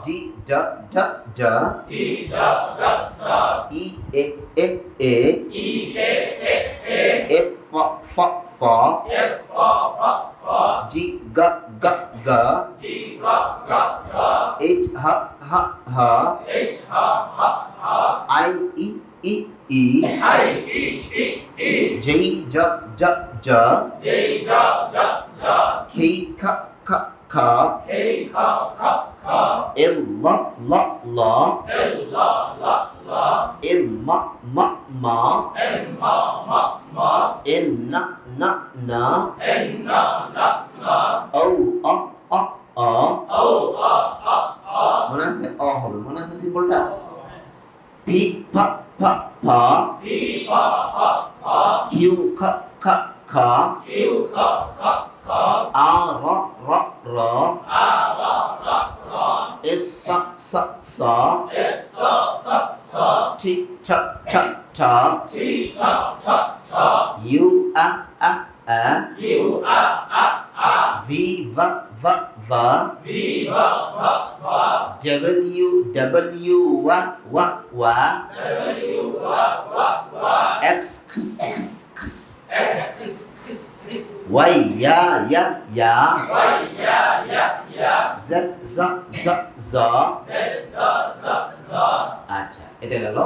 D da da da E e e e F fa fa G ga ga ga H ha ha ha I e e e J ja ja ja K ka ka ka L la la la M ma ma ma N na na na O a মনে আছে অ হবে মনে আছে সিম্বলটা P ফা ফা ফা Q খা খা খা আর র র এস সা সা সা টি টা টা টা ইউ আ ভি va va va W W wa X Y ya Z za আচ্ছা এটা গেল